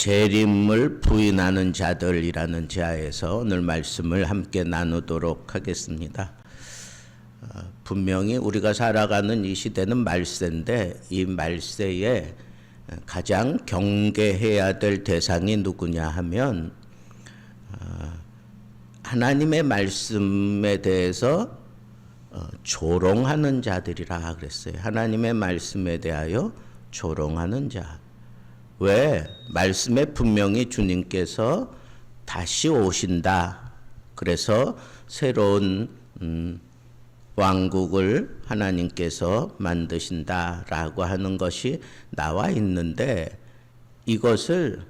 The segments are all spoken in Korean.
재림을 부인하는 자들이라는 지하에서 오늘 말씀을 함께 나누도록 하겠습니다. 분명히 우리가 살아가는 이 시대는 말세인데 이 말세에 가장 경계해야 될 대상이 누구냐 하면 하나님의 말씀에 대해서 조롱하는 자들이라 그랬어요. 하나님의 말씀에 대하여 조롱하는 자. 왜? 말씀에 분명히 주님께서 다시 오신다. 그래서 새로운 왕국을 하나님께서 만드신다라고 하는 것이 나와 있는데 이것을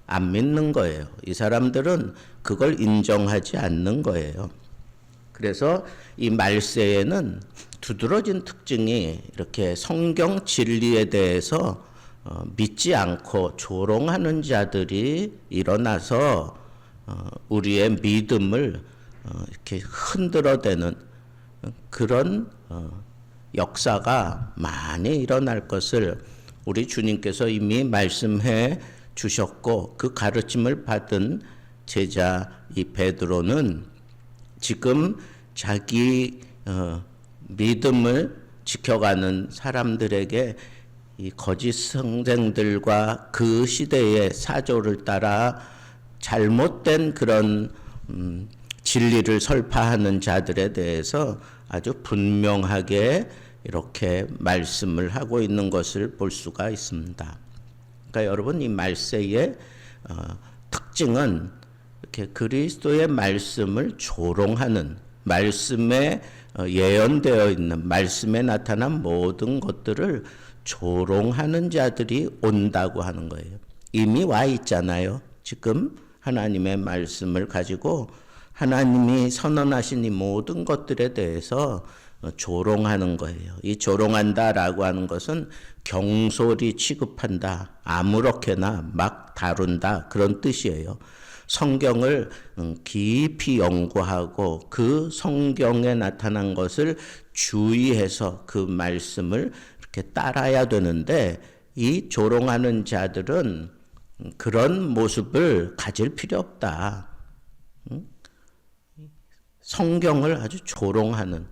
안 믿는 거예요. 이 사람들은 그걸 인정하지 않는 거예요. 그래서 이 말세에는 두드러진 특징이 이렇게 성경 진리에 대해서 믿지 않고 조롱하는 자들이 일어나서 우리의 믿음을 이렇게 흔들어대는 그런 역사가 많이 일어날 것을 우리 주님께서 이미 말씀해 주셨고 그 가르침을 받은 제자 이 베드로는 지금 자기 믿음을 지켜가는 사람들에게 이 거짓 선생들과 그 시대의 사조를 따라 잘못된 그런 진리를 설파하는 자들에 대해서 아주 분명하게 이렇게 말씀을 하고 있는 것을 볼 수가 있습니다. 그러니까 여러분 이 말세의 특징은 이렇게 그리스도의 말씀을 조롱하는 말씀에 예언되어 있는 말씀에 나타난 모든 것들을 조롱하는 자들이 온다고 하는 거예요. 이미 와 있잖아요. 지금 하나님의 말씀을 가지고 하나님이 선언하신 이 모든 것들에 대해서 조롱하는 거예요. 이 조롱한다라고 하는 것은 경솔히 취급한다, 아무렇게나 막 다룬다 그런 뜻이에요. 성경을 깊이 연구하고 그 성경에 나타난 것을 주의해서 그 말씀을 이렇게 따라야 되는데 이 조롱하는 자들은 그런 모습을 가질 필요 없다. 성경을 아주 조롱하는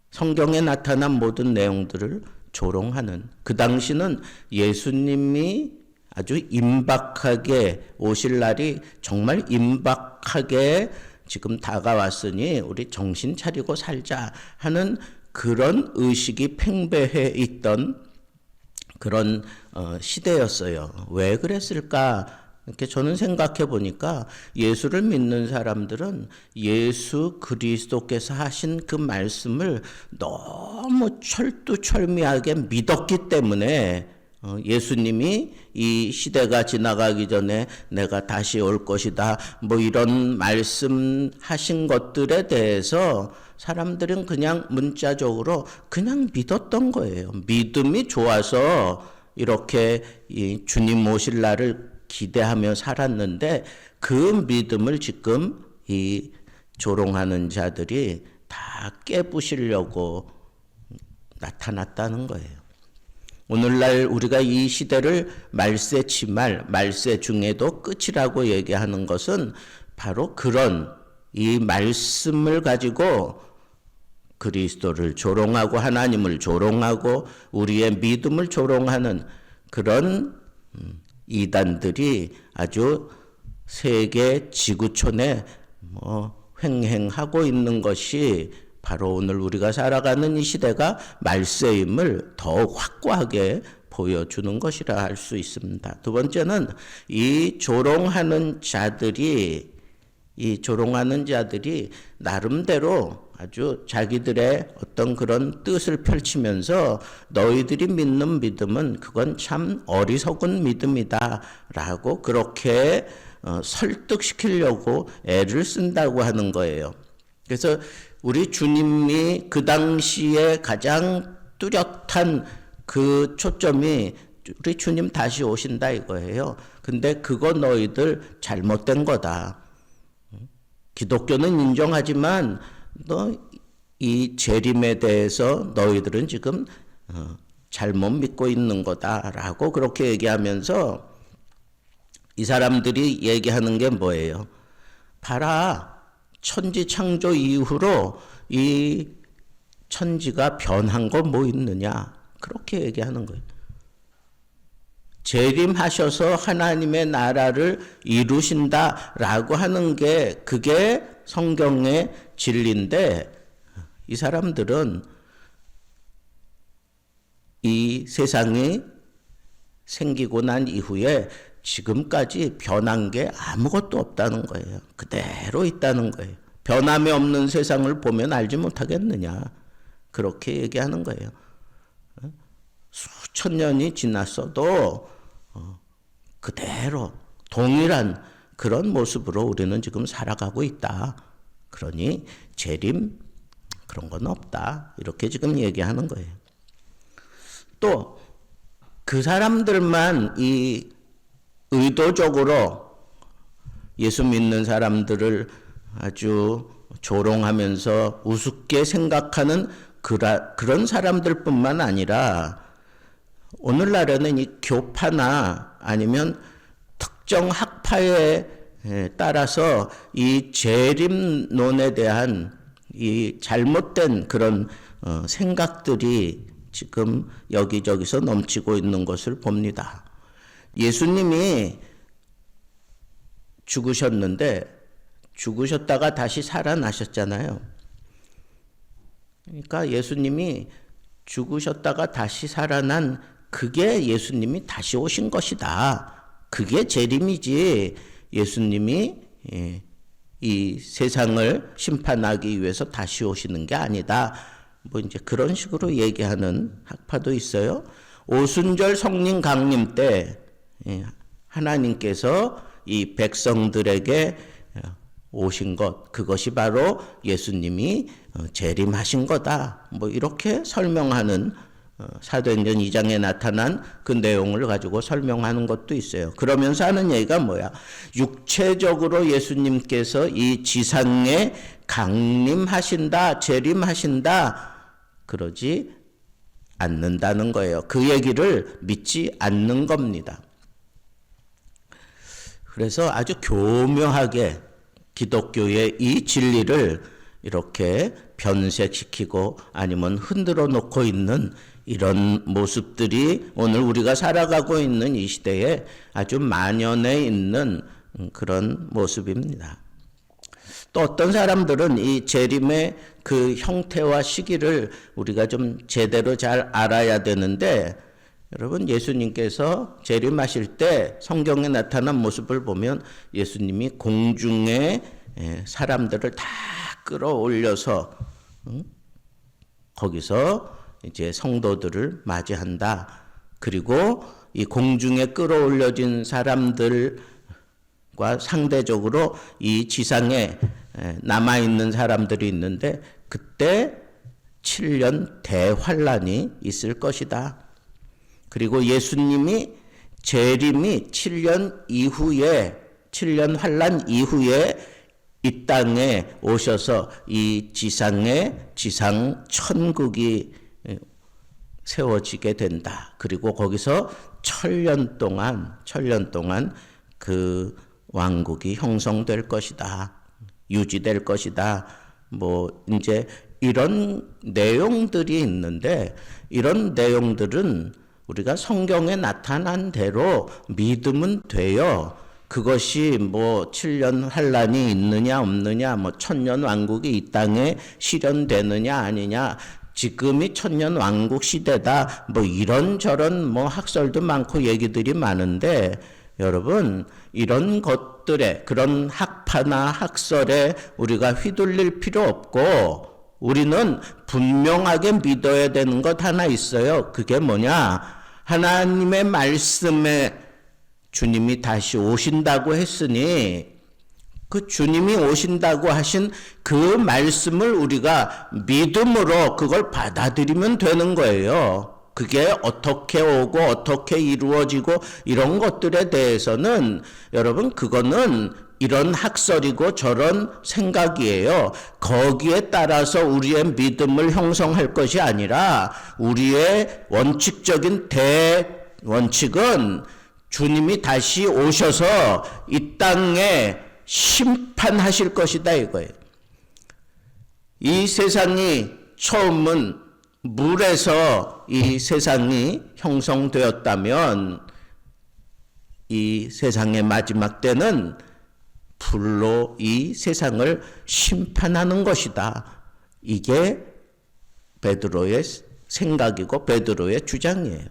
성경에 나타난 모든 내용들을 조롱하는 그 당시는 예수님이 아주 임박하게 오실 날이 정말 임박하게 지금 다가왔으니 우리 정신 차리고 살자 하는 그런 의식이 팽배해 있던 그런 시대였어요. 왜 그랬을까? 이렇게 저는 생각해 보니까 예수를 믿는 사람들은 예수 그리스도께서 하신 그 말씀을 너무 철두철미하게 믿었기 때문에 예수님이 이 시대가 지나가기 전에 내가 다시 올 것이다 뭐 이런 말씀하신 것들에 대해서 사람들은 그냥 문자적으로 그냥 믿었던 거예요. 믿음이 좋아서 이렇게 이 주님 오실 날을 기대하며 살았는데 그 믿음을 지금 이 조롱하는 자들이 다 깨부시려고 나타났다는 거예요. 오늘날 우리가 이 시대를 말세 치말, 말세 중에도 끝이라고 얘기하는 것은 바로 그런 이 말씀을 가지고 그리스도를 조롱하고 하나님을 조롱하고 우리의 믿음을 조롱하는 그런 이단들이 아주 세계 지구촌에 횡행하고 있는 것이 바로 오늘 우리가 살아가는 이 시대가 말세임을 더욱 확고하게 보여주는 것이라 할 수 있습니다. 두 번째는 이 조롱하는 자들이 나름대로 아주 자기들의 어떤 그런 뜻을 펼치면서 너희들이 믿는 믿음은 그건 참 어리석은 믿음이다 라고 그렇게 설득시키려고 애를 쓴다고 하는 거예요. 그래서 우리 주님이 그 당시에 가장 뚜렷한 그 초점이 우리 주님 다시 오신다 이거예요. 근데 그거 너희들 잘못된 거다. 기독교는 인정하지만 너 이 재림에 대해서 너희들은 지금 잘못 믿고 있는 거다라고 그렇게 얘기하면서 이 사람들이 얘기하는 게 뭐예요? 봐라, 천지 창조 이후로 이 천지가 변한 거 뭐 있느냐? 그렇게 얘기하는 거예요. 재림하셔서 하나님의 나라를 이루신다라고 하는 게 그게 성경의 진리인데 이 사람들은 이 세상이 생기고 난 이후에 지금까지 변한 게 아무것도 없다는 거예요. 그대로 있다는 거예요. 변함이 없는 세상을 보면 알지 못하겠느냐. 그렇게 얘기하는 거예요. 수천 년이 지났어도 그대로 동일한 그런 모습으로 우리는 지금 살아가고 있다. 그러니 재림 그런 건 없다. 이렇게 지금 얘기하는 거예요. 또 그 사람들만 이 의도적으로 예수 믿는 사람들을 아주 조롱하면서 우습게 생각하는 그런 사람들뿐만 아니라 오늘날에는 이 교파나 아니면 특정 학파에 따라서 이 재림론에 대한 이 잘못된 그런 생각들이 지금 여기저기서 넘치고 있는 것을 봅니다. 예수님이 죽으셨다가 다시 살아나셨잖아요. 그러니까 예수님이 죽으셨다가 다시 살아난 그게 예수님이 다시 오신 것이다. 그게 재림이지 예수님이 이 세상을 심판하기 위해서 다시 오시는 게 아니다. 뭐 이제 그런 식으로 얘기하는 학파도 있어요. 오순절 성령 강림 때 하나님께서 이 백성들에게 오신 것, 그것이 바로 예수님이 재림하신 거다. 뭐 이렇게 설명하는 사도행전 2장에 나타난 그 내용을 가지고 설명하는 것도 있어요. 그러면서 하는 얘기가 뭐야? 육체적으로 예수님께서 이 지상에 강림하신다, 재림하신다, 그러지 않는다는 거예요. 그 얘기를 믿지 않는 겁니다. 그래서 아주 교묘하게 기독교의 이 진리를 이렇게 변색시키고 아니면 흔들어 놓고 있는 이런 모습들이 오늘 우리가 살아가고 있는 이 시대에 아주 만연해 있는 그런 모습입니다. 또 어떤 사람들은 이 재림의 그 형태와 시기를 우리가 좀 제대로 잘 알아야 되는데, 여러분 예수님께서 재림하실 때 성경에 나타난 모습을 보면 예수님이 공중에 사람들을 다 끌어올려서 거기서 이제 성도들을 맞이한다. 그리고 이 공중에 끌어올려진 사람들과 상대적으로 이 지상에 남아있는 사람들이 있는데 그때 7년 대환란이 있을 것이다. 그리고 예수님이 재림이 7년 이후에 7년 환란 이후에 이 땅에 오셔서 이 지상에 지상 천국이 세워지게 된다. 그리고 거기서 천년 동안 그 왕국이 형성될 것이다. 유지될 것이다. 뭐 이제 이런 내용들이 있는데 이런 내용들은 우리가 성경에 나타난 대로 믿으면 돼요. 그것이 뭐 7년 환란이 있느냐 없느냐, 뭐 천년 왕국이 이 땅에 실현되느냐 아니냐, 지금이 천년 왕국 시대다, 뭐 이런저런 뭐 학설도 많고 얘기들이 많은데, 여러분 이런 것들에 그런 학파나 학설에 우리가 휘둘릴 필요 없고 우리는 분명하게 믿어야 되는 것 하나 있어요. 그게 뭐냐? 하나님의 말씀에 주님이 다시 오신다고 했으니 그 주님이 오신다고 하신 그 말씀을 우리가 믿음으로 그걸 받아들이면 되는 거예요. 그게 어떻게 오고 어떻게 이루어지고 이런 것들에 대해서는 여러분 그거는 이런 학설이고 저런 생각이에요. 거기에 따라서 우리의 믿음을 형성할 것이 아니라 우리의 원칙적인 대원칙은 주님이 다시 오셔서 이 땅에 심판하실 것이다 이거예요. 이 세상이 처음은 물에서 이 세상이 형성되었다면 이 세상의 마지막 때는 불로 이 세상을 심판하는 것이다. 이게 베드로의 생각이고 베드로의 주장이에요.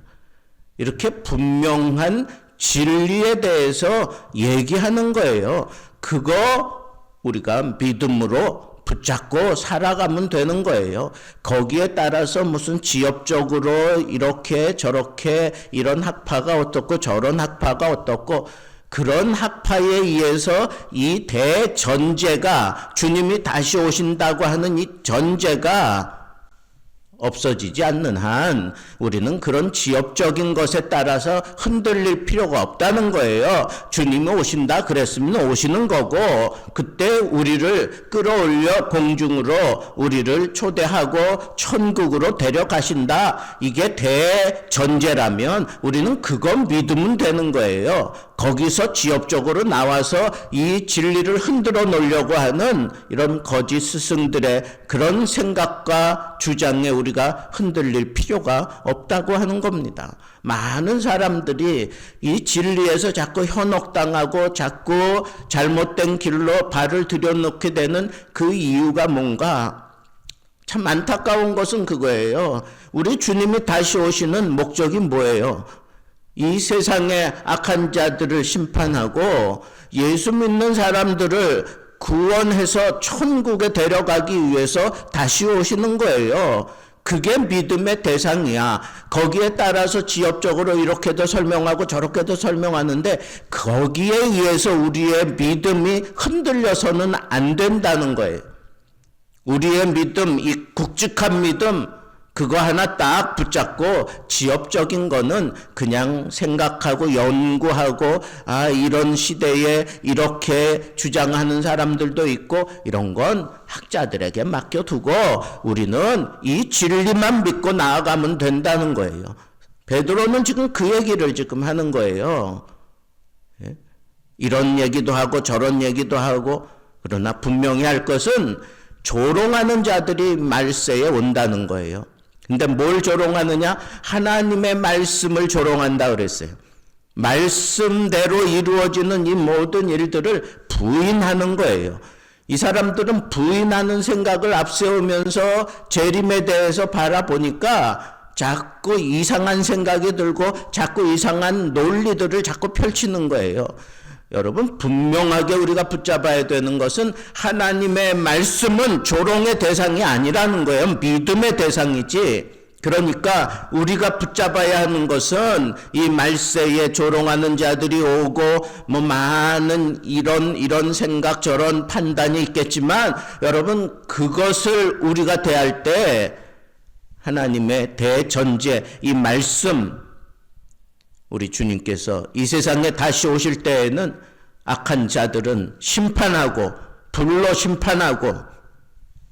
이렇게 분명한 진리에 대해서 얘기하는 거예요. 그거 우리가 믿음으로 붙잡고 살아가면 되는 거예요. 거기에 따라서 무슨 지엽적으로 이렇게 저렇게 이런 학파가 어떻고 저런 학파가 어떻고 그런 학파에 의해서 이 대전제가 주님이 다시 오신다고 하는 이 전제가 없어지지 않는 한 우리는 그런 지엽적인 것에 따라서 흔들릴 필요가 없다는 거예요. 주님이 오신다 그랬으면 오시는 거고 그때 우리를 끌어올려 공중으로 우리를 초대하고 천국으로 데려가신다. 이게 대전제라면 우리는 그건 믿으면 되는 거예요. 거기서 지엽적으로 나와서 이 진리를 흔들어 놓으려고 하는 이런 거짓 스승들의 그런 생각과 주장에 우리가 흔들릴 필요가 없다고 하는 겁니다. 많은 사람들이 이 진리에서 자꾸 현혹당하고 자꾸 잘못된 길로 발을 들여놓게 되는 그 이유가 뭔가? 참 안타까운 것은 그거예요. 우리 주님이 다시 오시는 목적이 뭐예요? 이 세상의 악한 자들을 심판하고 예수 믿는 사람들을 구원해서 천국에 데려가기 위해서 다시 오시는 거예요. 그게 믿음의 대상이야. 거기에 따라서 지엽적으로 이렇게도 설명하고 저렇게도 설명하는데 거기에 의해서 우리의 믿음이 흔들려서는 안 된다는 거예요. 우리의 믿음, 이 굵직한 믿음 그거 하나 딱 붙잡고 지엽적인 거는 그냥 생각하고 연구하고 이런 시대에 이렇게 주장하는 사람들도 있고 이런 건 학자들에게 맡겨두고 우리는 이 진리만 믿고 나아가면 된다는 거예요. 베드로는 지금 그 얘기를 지금 하는 거예요. 이런 얘기도 하고 저런 얘기도 하고 그러나 분명히 할 것은 조롱하는 자들이 말세에 온다는 거예요. 근데 뭘 조롱하느냐? 하나님의 말씀을 조롱한다 그랬어요. 말씀대로 이루어지는 이 모든 일들을 부인하는 거예요. 이 사람들은 부인하는 생각을 앞세우면서 재림에 대해서 바라보니까 자꾸 이상한 생각이 들고 자꾸 이상한 논리들을 자꾸 펼치는 거예요. 여러분 분명하게 우리가 붙잡아야 되는 것은 하나님의 말씀은 조롱의 대상이 아니라는 거예요. 믿음의 대상이지. 그러니까 우리가 붙잡아야 하는 것은 이 말세에 조롱하는 자들이 오고 뭐 많은 이런 생각 저런 판단이 있겠지만 여러분 그것을 우리가 대할 때 하나님의 대전제 이 말씀 우리 주님께서 이 세상에 다시 오실 때에는 악한 자들은 심판하고 불로 심판하고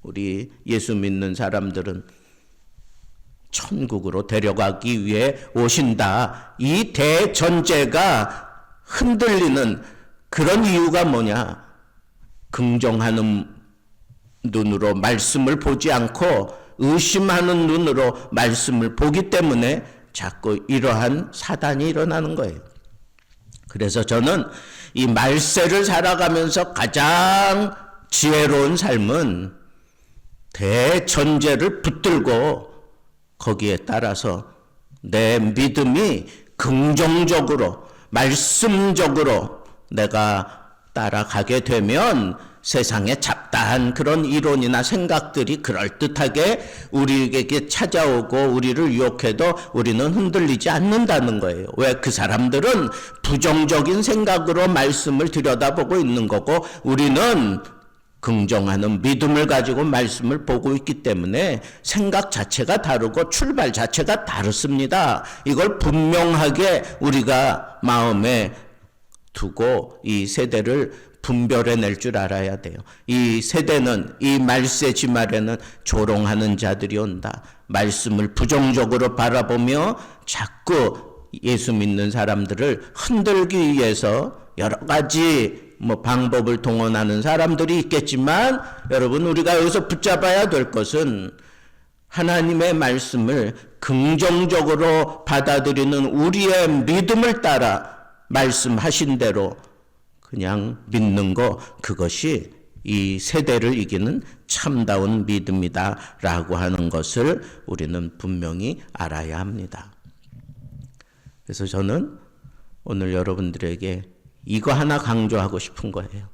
우리 예수 믿는 사람들은 천국으로 데려가기 위해 오신다. 이 대전제가 흔들리는 그런 이유가 뭐냐? 긍정하는 눈으로 말씀을 보지 않고 의심하는 눈으로 말씀을 보기 때문에 자꾸 이러한 사단이 일어나는 거예요. 그래서 저는 이 말세를 살아가면서 가장 지혜로운 삶은 대전제를 붙들고 거기에 따라서 내 믿음이 긍정적으로 말씀적으로 내가 따라가게 되면 세상에 잡다한 그런 이론이나 생각들이 그럴듯하게 우리에게 찾아오고 우리를 유혹해도 우리는 흔들리지 않는다는 거예요. 왜? 그 사람들은 부정적인 생각으로 말씀을 들여다보고 있는 거고 우리는 긍정하는 믿음을 가지고 말씀을 보고 있기 때문에 생각 자체가 다르고 출발 자체가 다릅니다. 이걸 분명하게 우리가 마음에 두고 이 세대를 분별해낼 줄 알아야 돼요. 이 세대는, 이 말세 지말에는 조롱하는 자들이 온다. 말씀을 부정적으로 바라보며 자꾸 예수 믿는 사람들을 흔들기 위해서 여러 가지 방법을 동원하는 사람들이 있겠지만, 여러분, 우리가 여기서 붙잡아야 될 것은 하나님의 말씀을 긍정적으로 받아들이는 우리의 믿음을 따라 말씀하신 대로 그냥 믿는 거, 그것이 이 세대를 이기는 참다운 믿음이다 라고 하는 것을 우리는 분명히 알아야 합니다. 그래서 저는 오늘 여러분들에게 이거 하나 강조하고 싶은 거예요.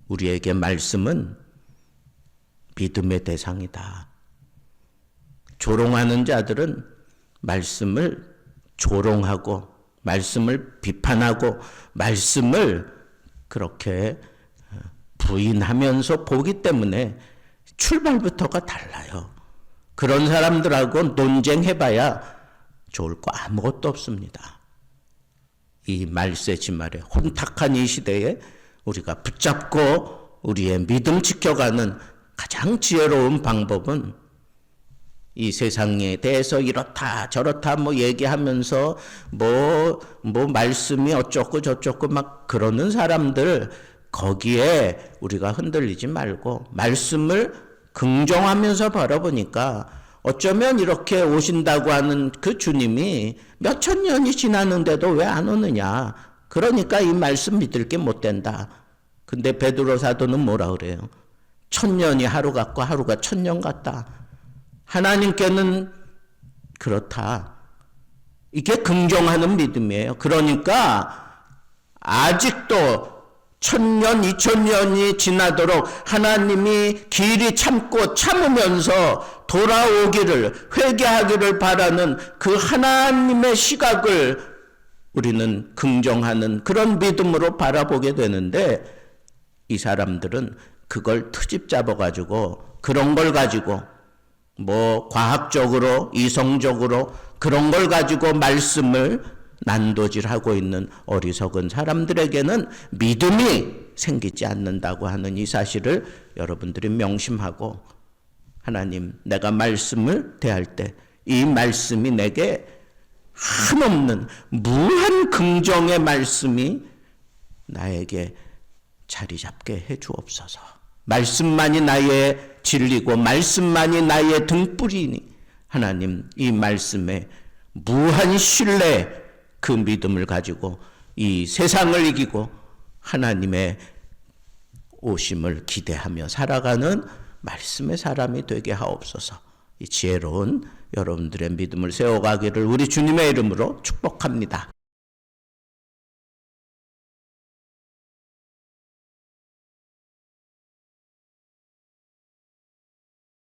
우리에게 말씀은 믿음의 대상이다. 조롱하는 자들은 말씀을 조롱하고 말씀을 비판하고 말씀을 그렇게 부인하면서 보기 때문에 출발부터가 달라요. 그런 사람들하고 논쟁해봐야 좋을 거 아무것도 없습니다. 이 말세 지말에 혼탁한 이 시대에 우리가 붙잡고 우리의 믿음 지켜가는 가장 지혜로운 방법은 이 세상에 대해서 이렇다 저렇다 얘기하면서 말씀이 어쩌고 저쩌고 막 그러는 사람들, 거기에 우리가 흔들리지 말고 말씀을 긍정하면서 바라보니까 어쩌면 이렇게 오신다고 하는 그 주님이 몇천 년이 지났는데도 왜 안 오느냐. 그러니까 이 말씀 믿을 게 못 된다. 근데 베드로 사도는 뭐라 그래요? 1000년이 하루 같고 하루가 1000년 같다. 하나님께는 그렇다. 이게 긍정하는 믿음이에요. 그러니까 아직도 1000년, 2000년이 지나도록 하나님이 길이 참고 참으면서 돌아오기를, 회개하기를 바라는 그 하나님의 시각을 우리는 긍정하는 그런 믿음으로 바라보게 되는데, 이 사람들은 그걸 트집 잡아가지고 그런 걸 가지고 과학적으로, 이성적으로 그런 걸 가지고 말씀을 난도질하고 있는 어리석은 사람들에게는 믿음이 생기지 않는다고 하는 이 사실을 여러분들이 명심하고, 하나님, 내가 말씀을 대할 때 이 말씀이 내게 한없는 무한 긍정의 말씀이 나에게 자리 잡게 해 주옵소서. 말씀만이 나의 진리고 말씀만이 나의 등불이니 하나님, 이 말씀에 무한 신뢰, 그 믿음을 가지고 이 세상을 이기고 하나님의 오심을 기대하며 살아가는 말씀의 사람이 되게 하옵소서. 이 지혜로운 여러분들의 믿음을 세워가기를 우리 주님의 이름으로 축복합니다.